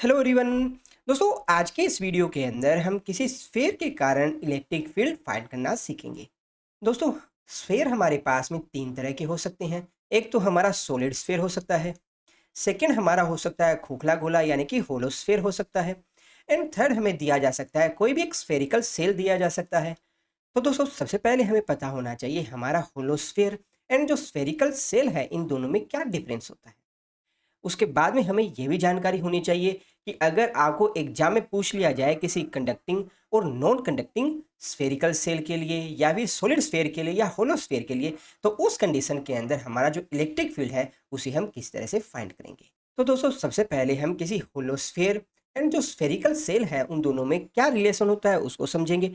Hello everyone. दोस्तों आज के इस वीडियो के अंदर हम किसी स्फीयर के कारण इलेक्ट्रिक फील्ड फाइंड करना सीखेंगे। दोस्तों स्फीयर हमारे पास में तीन तरह के हो सकते हैं। एक तो हमारा सॉलिड स्फीयर हो सकता है, सेकंड हमारा हो सकता है खोखला गोला यानी कि होलो स्फीयर हो सकता है, एंड थर्ड हमें दिया जा सकता है कोई भी एक स्फेरिकल सेल दिया जा सकता है। तो दोस्तों सबसे पहले हमें पता होना चाहिए हमारा होलो स्फीयर एंड जो स्फेरिकल सेल है इन दोनों में क्या डिफरेंस होता है। उसके बाद में हमें यह भी जानकारी होनी चाहिए कि अगर आपको एग्जाम में पूछ लिया जाए किसी कंडक्टिंग और नॉन कंडक्टिंग स्फेरिकल सेल के लिए या भी सॉलिड स्फीयर के लिए या होलो स्फीयर के लिए, तो उस कंडीशन के अंदर हमारा जो इलेक्ट्रिक फील्ड है उसे हम किस तरह से फाइंड करेंगे। तो दोस्तों सबसे पहले हम किसी होलो स्फीयर एंड जो स्फेरिकल सेल है उन दोनों में क्या रिलेशन होता है उसको समझेंगे।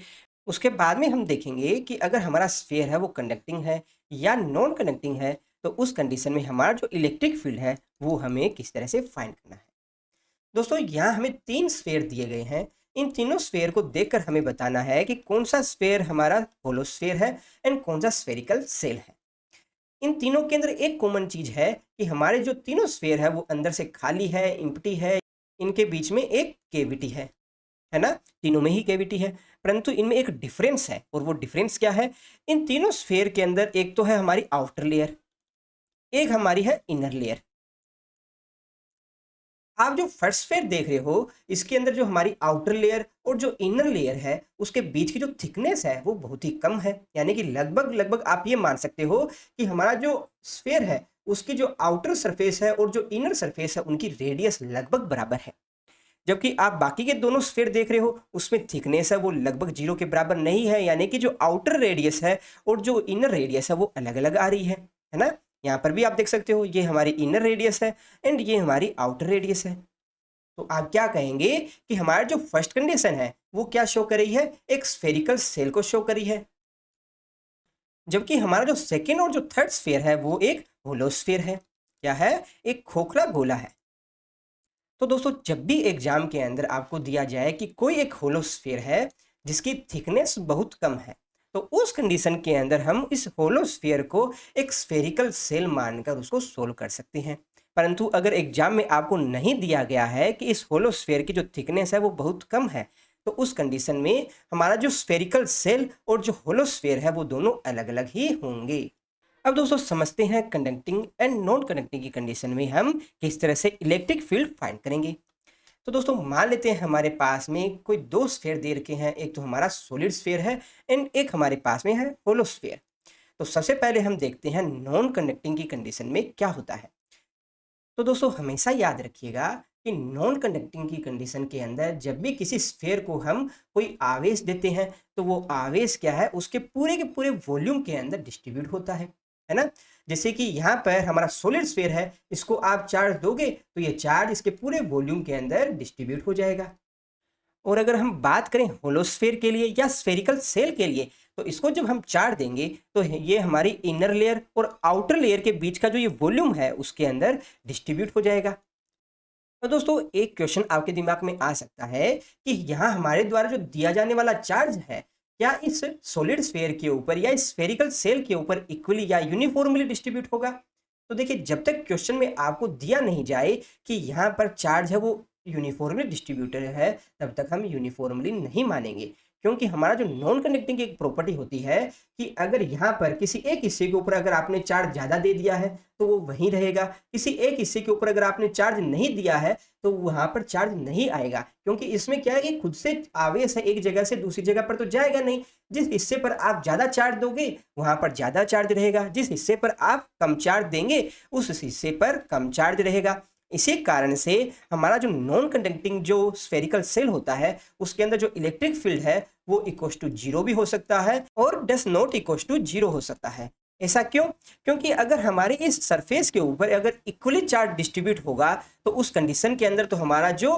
उसके बाद में हम देखेंगे कि अगर हमारा स्फीयर है वो कंडक्टिंग है या नॉन कंडक्टिंग है, तो उस कंडीशन में हमारा जो इलेक्ट्रिक फील्ड है वो हमें किस तरह से फाइंड करना है। दोस्तों यहाँ हमें तीन स्फीयर दिए गए हैं। इन तीनों स्फीयर को देखकर हमें बताना है कि कौन सा स्फीयर हमारा होलो स्फीयर है एंड कौन सा स्फेरिकल सेल है। इन तीनों के अंदर एक कॉमन चीज है कि हमारे जो तीनों स्फीयर है वो अंदर से खाली है, इम्प्टी है। इनके बीच में एक केविटी है ना। तीनों में ही केविटी है, परंतु इनमें एक डिफरेंस है। और वो डिफरेंस क्या है? इन तीनों स्फीयर के अंदर एक तो है हमारी आउटर लेयर, एक हमारी है इनर लेयर। आप जो फर्स्ट स्फीयर देख रहे हो इसके अंदर जो हमारी आउटर लेयर और जो इनर लेयर है उसके बीच की जो थिकनेस है वो बहुत ही कम है। यानी कि लगभग लगभग आप ये मान सकते हो कि हमारा जो स्फीयर है उसकी जो आउटर सरफेस है और जो इनर सरफेस है उनकी रेडियस लगभग बराबर है। जबकि आप बाकी के दोनों स्फीयर देख रहे हो उसमें थिकनेस है वो लगभग जीरो के बराबर नहीं है। यानी कि जो आउटर रेडियस है और जो इनर रेडियस है वो अलग अलग आ रही है ना। यहाँ पर भी आप देख सकते हो ये हमारी इनर रेडियस है एंड ये हमारी आउटर रेडियस है। तो आप क्या कहेंगे कि हमारा जो फर्स्ट कंडीशन है वो क्या शो कर रही है? एक स्फेरिकल सेल को शो कर रही है। जबकि हमारा जो सेकेंड और जो थर्ड स्फीयर है वो एक होलो स्फीयर है। क्या है? एक खोखला गोला है। तो दोस्तों जब भी एग्जाम के अंदर आपको दिया जाए कि कोई एक होलो स्फीयर है जिसकी थिकनेस बहुत कम है, तो उस कंडीशन के अंदर हम इस होलो स्फीयर को एक स्फेरिकल सेल मानकर उसको सोल्व कर सकते हैं। परंतु अगर एग्जाम में आपको नहीं दिया गया है कि इस होलो स्फीयर की जो थिकनेस है वो बहुत कम है, तो उस कंडीशन में हमारा जो स्फेरिकल सेल और जो होलो स्फीयर है वो दोनों अलग अलग ही होंगे। अब दोस्तों समझते हैं कंडक्टिंग एंड नॉन कंडक्टिंग की कंडीशन में हम किस तरह से इलेक्ट्रिक फील्ड फाइंड करेंगे। तो दोस्तों मान लेते हैं हमारे पास में कोई दो स्फीयर दे रखे हैं, एक तो हमारा सॉलिड स्फीयर है एंड एक हमारे पास में है होलो स्फीयर। तो सबसे पहले हम देखते हैं नॉन कंडक्टिंग की कंडीशन में क्या होता है। तो दोस्तों हमेशा याद रखिएगा कि नॉन कंडक्टिंग की कंडीशन के अंदर जब भी किसी स्फीयर को हम कोई आवेश देते हैं तो वो आवेश क्या है उसके पूरे के पूरे वॉल्यूम के अंदर डिस्ट्रीब्यूट होता है ना। जैसे कि यहाँ पर हमारा सॉलिड स्फीयर है, इसको आप चार्ज दोगे तो ये चार्ज इसके पूरे वॉल्यूम के अंदर डिस्ट्रीब्यूट हो जाएगा। और अगर हम बात करें होलोस्फीयर के लिए या स्फेरिकल सेल के लिए, तो इसको जब हम चार्ज देंगे तो ये हमारी इनर लेयर और आउटर लेयर के बीच का जो ये वॉल्यूम है उसके अंदर डिस्ट्रीब्यूट हो जाएगा। तो दोस्तों एक क्वेश्चन आपके दिमाग में आ सकता है कि यहाँ हमारे द्वारा जो दिया जाने वाला चार्ज है क्या इस सॉलिड स्फीयर के ऊपर या इस स्फेरिकल सेल के ऊपर इक्वली या यूनिफॉर्मली डिस्ट्रीब्यूट होगा। तो देखिए जब तक क्वेश्चन में आपको दिया नहीं जाए कि यहाँ पर चार्ज है वो यूनिफॉर्मली डिस्ट्रीब्यूटेड है, तब तक हम यूनिफॉर्मली नहीं मानेंगे। क्योंकि हमारा जो नॉन कंडक्टिंग की एक प्रॉपर्टी होती है कि अगर यहाँ पर किसी एक हिस्से के ऊपर अगर आपने चार्ज ज़्यादा दे दिया है तो वो वहीं रहेगा, किसी एक हिस्से के ऊपर अगर आपने चार्ज नहीं दिया है तो वहाँ पर चार्ज नहीं आएगा। क्योंकि इसमें क्या है कि खुद से आवेश है एक जगह से दूसरी जगह पर तो जाएगा नहीं। जिस हिस्से पर आप ज़्यादा चार्ज दोगे वहाँ पर ज़्यादा चार्ज रहेगा, जिस हिस्से पर आप कम चार्ज देंगे उस हिस्से पर कम चार्ज रहेगा। इसी कारण से हमारा जो नॉन कंडक्टिंग जो स्फेरिकल सेल होता है उसके अंदर जो इलेक्ट्रिक फील्ड है वो इक्वल टू जीरो भी हो सकता है और does not equal to zero हो सकता है। ऐसा क्यों? क्योंकि अगर हमारे इस सरफेस के ऊपर अगर इक्वली चार्ज डिस्ट्रीब्यूट होगा तो उस कंडीशन के अंदर तो हमारा जो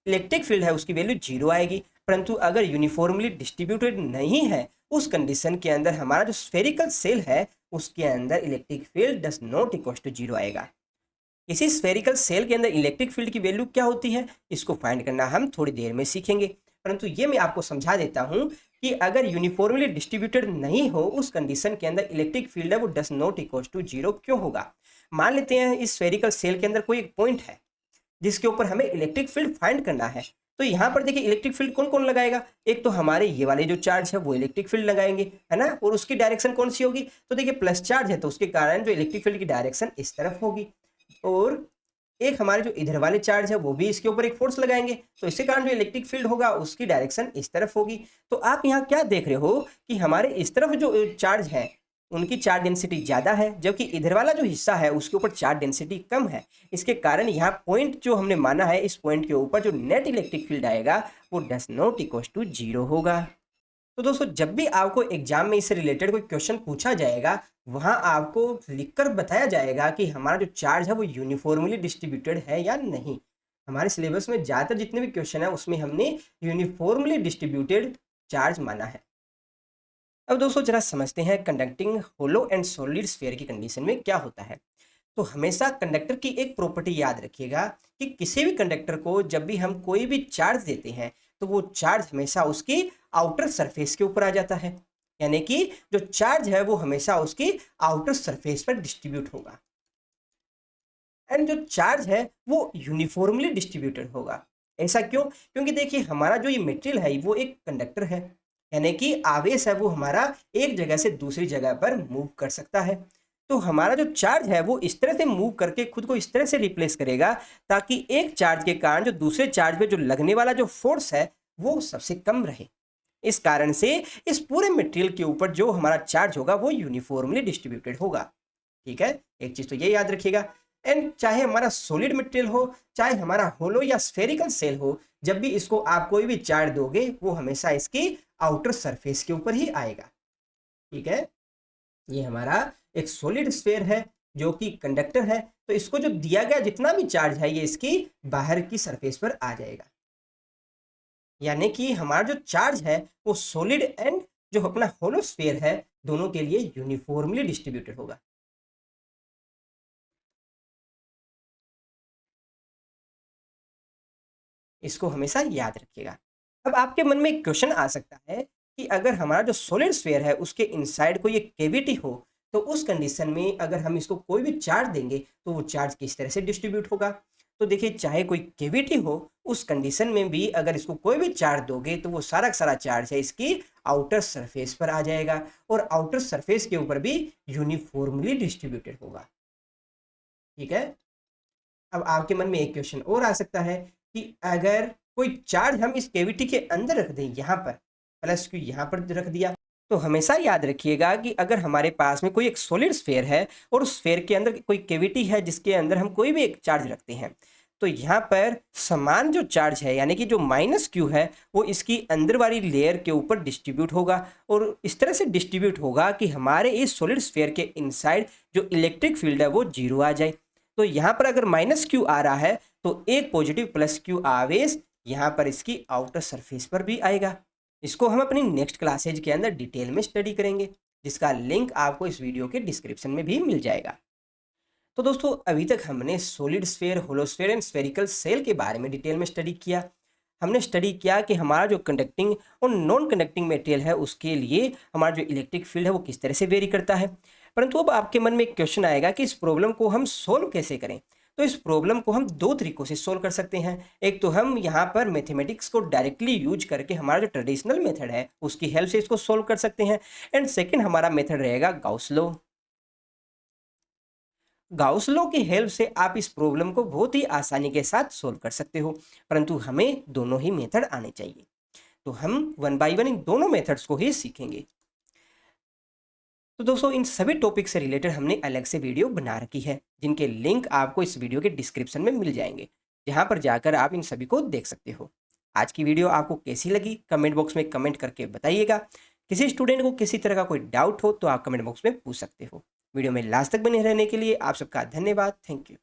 इलेक्ट्रिक फील्ड है उसकी वैल्यू जीरो आएगी। परंतु अगर यूनिफॉर्मली डिस्ट्रीब्यूटेड नहीं है उस कंडीशन के अंदर हमारा जो स्फेरिकल सेल है उसके अंदर electric field does not equal to zero आएगा। इसी स्फेरिकल सेल के अंदर इलेक्ट्रिक फील्ड की वैल्यू क्या होती है इसको फाइंड करना हम थोड़ी देर में सीखेंगे। परंतु ये मैं आपको समझा देता हूं कि अगर यूनिफॉर्मली डिस्ट्रीब्यूटेड नहीं हो उस कंडीशन के अंदर इलेक्ट्रिक फील्ड है वो does not equal to zero क्यों होगा। मान लेते हैं इस स्फेरिकल सेल के अंदर कोई एक पॉइंट है जिसके ऊपर हमें इलेक्ट्रिक फील्ड फाइंड करना है। तो यहाँ पर देखिए इलेक्ट्रिक फील्ड कौन कौन लगाएगा, एक तो हमारे ये वाले जो चार्ज है वो इलेक्ट्रिक फील्ड लगाएंगे, है ना, और उसकी डायरेक्शन कौन सी होगी, तो देखिए प्लस चार्ज है तो उसके कारण जो इलेक्ट्रिक फील्ड की डायरेक्शन इस तरफ होगी, और एक हमारे जो इधर वाले चार्ज है वो भी इसके ऊपर एक फोर्स लगाएंगे, तो इसके कारण जो इलेक्ट्रिक फील्ड होगा उसकी डायरेक्शन इस तरफ होगी। तो आप यहाँ क्या देख रहे हो कि हमारे इस तरफ जो चार्ज है उनकी चार्ज डेंसिटी ज़्यादा है, जबकि इधर वाला जो हिस्सा है उसके ऊपर चार्ज डेंसिटी कम है। इसके कारण यहाँ पॉइंट जो हमने माना है, इस पॉइंट के ऊपर जो नेट इलेक्ट्रिक फील्ड आएगा वो डज नॉट इक्वल टू 0 होगा। तो दोस्तों जब भी आपको एग्जाम में इससे रिलेटेड कोई क्वेश्चन पूछा जाएगा, वहां आपको लिखकर बताया जाएगा कि हमारा जो चार्ज है वो यूनिफॉर्मली डिस्ट्रीब्यूटेड है या नहीं। हमारे सिलेबस में ज़्यादातर जितने भी क्वेश्चन है उसमें हमने यूनिफॉर्मली डिस्ट्रीब्यूटेड चार्ज माना है। अब दोस्तों जरा समझते हैं conducting hollow and solid sphere की कंडीशन में क्या होता है। तो हमेशा कंडक्टर की एक प्रॉपर्टी याद रखिएगा कि किसी भी कंडक्टर को जब भी हम कोई भी चार्ज देते हैं तो वो चार्ज हमेशा उसकी आउटर सरफेस के ऊपर आ जाता है, यानी कि जो चार्ज है वो हमेशा उसकी आउटर सरफेस पर डिस्ट्रीब्यूट होगा, एंड जो चार्ज है वो यूनिफॉर्मली डिस्ट्रीब्यूटेड होगा। ऐसा क्यों? क्योंकि देखिए हमारा जो ये मटेरियल है वो एक कंडक्टर है, यानी कि आवेश है वो हमारा एक जगह से दूसरी जगह पर मूव कर सकता है। तो हमारा जो चार्ज है वो इस तरह से मूव करके खुद को इस तरह से रिप्लेस करेगा ताकि एक चार्ज के कारण जो दूसरे चार्ज पे जो लगने वाला जो फोर्स है वो सबसे कम रहे। इस कारण से इस पूरे मटेरियल के ऊपर जो हमारा चार्ज होगा वो यूनिफॉर्मली डिस्ट्रीब्यूटेड होगा। ठीक है, एक चीज तो ये याद रखिएगा। एंड चाहे हमारा सॉलिड मटेरियल हो, चाहे हमारा होलो या स्फेरिकल सेल हो, जब भी इसको आप कोई भी चार्ज दोगे वो हमेशा इसकी आउटर सरफेस के ऊपर ही आएगा। ठीक है, ये हमारा एक सॉलिड स्फीयर है जो कि कंडक्टर है, तो इसको जो दिया गया जितना भी चार्ज है ये इसकी बाहर की सरफेस पर आ जाएगा, यानी कि हमारा जो चार्ज है वो सॉलिड एंड जो अपना होलो स्फीयर है दोनों के लिए यूनिफॉर्मली डिस्ट्रीब्यूटेड होगा। इसको हमेशा याद रखिएगा। अब आपके मन में एक क्वेश्चन आ सकता है कि अगर हमारा जो सॉलिड स्फीयर है उसके इनसाइड कोई एक कैविटी हो, तो उस कंडीशन में अगर हम इसको कोई भी चार्ज देंगे तो वो चार्ज किस तरह से डिस्ट्रीब्यूट होगा। तो देखिए चाहे कोई कैविटी हो, उस कंडीशन में भी अगर इसको कोई भी चार्ज दोगे तो वो सारा का सारा चार्ज है इसकी आउटर सरफेस पर आ जाएगा और आउटर सरफेस के ऊपर भी यूनिफॉर्मली डिस्ट्रीब्यूटेड होगा। ठीक है, अब आपके मन में एक क्वेश्चन और आ सकता है कि अगर कोई चार्ज हम इस कैविटी के अंदर रख दें, यहाँ पर प्लस क्यू यहाँ पर रख दिया, तो हमेशा याद रखिएगा कि अगर हमारे पास में कोई एक सॉलिड स्फीयर है और उस स्फीयर के अंदर कोई कैविटी है जिसके अंदर हम कोई भी एक चार्ज रखते हैं, तो यहाँ पर समान जो चार्ज है यानी कि जो माइनस क्यू है वो इसकी अंदर वाली लेयर के ऊपर डिस्ट्रीब्यूट होगा और इस तरह से डिस्ट्रीब्यूट होगा कि हमारे इस सॉलिड स्फीयर के इनसाइड जो इलेक्ट्रिक फील्ड है वो 0 आ जाए। तो यहाँ पर अगर माइनस क्यू आ रहा है तो एक पॉजिटिव प्लस क्यू आवेश यहाँ पर इसकी आउटर सरफेस पर भी आएगा। इसको हम अपनी नेक्स्ट क्लासेज के अंदर डिटेल में स्टडी करेंगे, जिसका लिंक आपको इस वीडियो के डिस्क्रिप्शन में भी मिल जाएगा। तो दोस्तों अभी तक हमने solid sphere, hollow sphere and spherical shell के बारे में डिटेल में स्टडी किया। हमने स्टडी किया कि हमारा जो कंडक्टिंग और नॉन कंडक्टिंग मटेरियल है उसके लिए हमारा जो इलेक्ट्रिक फील्ड है वो किस तरह से वेरी करता है। परंतु अब आपके मन में एक क्वेश्चन आएगा कि इस प्रॉब्लम को हम सोल्व कैसे करें। तो इस प्रॉब्लम को हम दो तरीकों से सोल्व कर सकते हैं। एक तो हम यहाँ पर मैथमेटिक्स को डायरेक्टली यूज करके हमारा जो ट्रेडिशनल मेथड है उसकी हेल्प से इसको सोल्व कर सकते हैं, एंड सेकंड हमारा मेथड रहेगा गाउस लॉ। गाउस लॉ की हेल्प से आप इस प्रॉब्लम को बहुत ही आसानी के साथ सोल्व कर सकते हो, परंतु हमें दोनों ही मेथड आने चाहिए। तो हम वन बाय वन इन दोनों मेथड्स को ही सीखेंगे। तो दोस्तों इन सभी टॉपिक से रिलेटेड हमने अलग से वीडियो बना रखी है, जिनके लिंक आपको इस वीडियो के डिस्क्रिप्शन में मिल जाएंगे, जहां पर जाकर आप इन सभी को देख सकते हो। आज की वीडियो आपको कैसी लगी कमेंट बॉक्स में कमेंट करके बताइएगा। किसी स्टूडेंट को किसी तरह का कोई डाउट हो तो आप कमेंट बॉक्स में पूछ सकते हो। वीडियो में लास्ट तक बने रहने के लिए आप सबका धन्यवाद। Thank you.